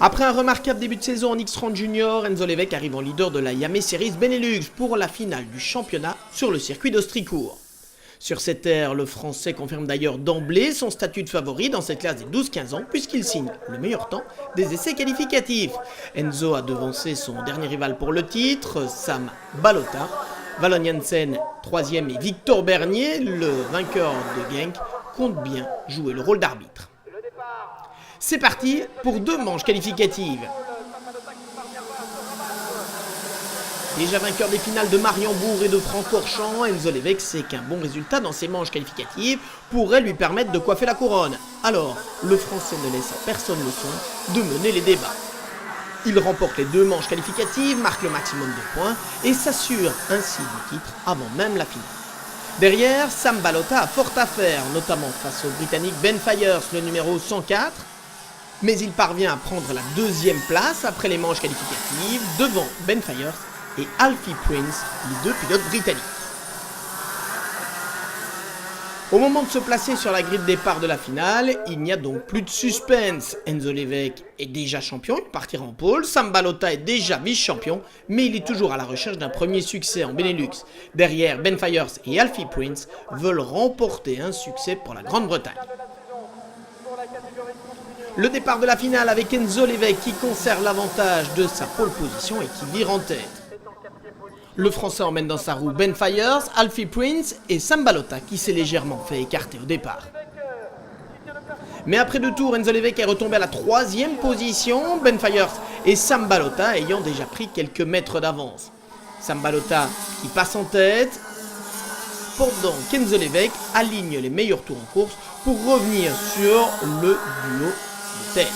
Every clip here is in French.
Après un remarquable début de saison en X30 Junior, Enzo Levec arrive en leader de la Yame Series Benelux pour la finale du championnat sur le circuit d'Austricourt. Sur cette ère, le Français confirme d'ailleurs d'emblée son statut de favori dans cette classe des 12-15 ans puisqu'il signe le meilleur temps des essais qualificatifs. Enzo a devancé son dernier rival pour le titre, Sam Balota. Wallon Jansen, 3e, et Victor Bernier, le vainqueur de Genk, compte bien jouer le rôle d'arbitre. C'est parti pour 2 manches qualificatives. Déjà vainqueur des finales de Mariembourg et de Francorchamps, Enzo Levec sait qu'un bon résultat dans ces manches qualificatives pourrait lui permettre de coiffer la couronne. Alors, le Français ne laisse à personne le soin de mener les débats. Il remporte les 2 manches qualificatives, marque le maximum de points et s'assure ainsi du titre avant même la finale. Derrière, Sam Balota a fort à faire, notamment face au Britannique Ben Fiers, le numéro 104. Mais il parvient à prendre la 2e place après les manches qualificatives devant Ben Fiers et Alfie Prince, les 2 pilotes britanniques. Au moment de se placer sur la grille de départ de la finale, il n'y a donc plus de suspense. Enzo Levec est déjà champion, il partira en pole. Sam Balota est déjà vice-champion, mais il est toujours à la recherche d'un premier succès en Benelux. Derrière, Ben Fiers et Alfie Prince veulent remporter un succès pour la Grande-Bretagne. Le départ de la finale avec Enzo Levec qui conserve l'avantage de sa pole position et qui vire en tête. Le Français emmène dans sa roue Ben Fiers, Alfie Prince et Sam Balota qui s'est légèrement fait écarter au départ. Mais après 2 tours, Enzo Levec est retombé à la 3e position, Ben Fiers et Sam Balota ayant déjà pris quelques mètres d'avance. Sam Balota qui passe en tête, pendant qu'Enzo Levec aligne les meilleurs tours en course pour revenir sur le duo de tête.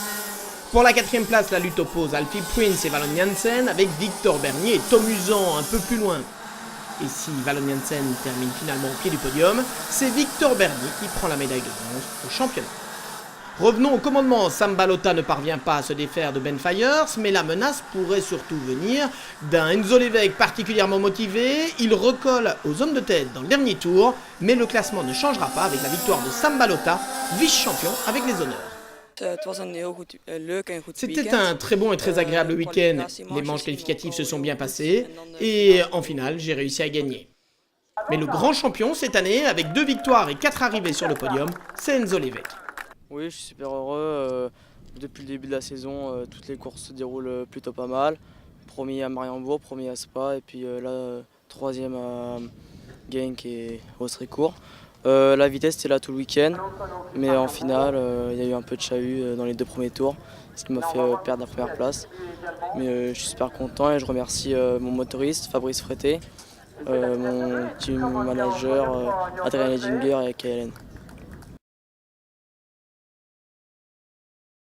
Pour la 4e place, la lutte oppose Alfie Prince et Wallon Jansen avec Victor Bernier et Tom Usan un peu plus loin. Et si Wallon Jansen termine finalement au pied du podium, c'est Victor Bernier qui prend la médaille de bronze au championnat. Revenons au commandement, Sam Balota ne parvient pas à se défaire de Ben Fiers, mais la menace pourrait surtout venir d'un Enzo Levec particulièrement motivé. Il recolle aux hommes de tête dans le dernier tour, mais le classement ne changera pas avec la victoire de Sam Balota, vice-champion avec les honneurs. C'était un très bon et très agréable week-end. Les manches qualificatives se sont bien passées et en finale, j'ai réussi à gagner. Mais le grand champion cette année, avec 2 victoires et 4 arrivées sur le podium, c'est Enzo Levec. Oui, je suis super heureux. Depuis le début de la saison, toutes les courses se déroulent plutôt pas mal. Premier à Mariembourg, premier à Spa et puis là, 3e à Genk et Austricourt. La vitesse était là tout le week-end, mais en finale, il y a eu un peu de chahut dans les 2 premiers tours, ce qui m'a fait perdre la première place. Mais je suis super content et je remercie mon motoriste, Fabrice Frété, mon team manager, Adrien Edinger et KLN.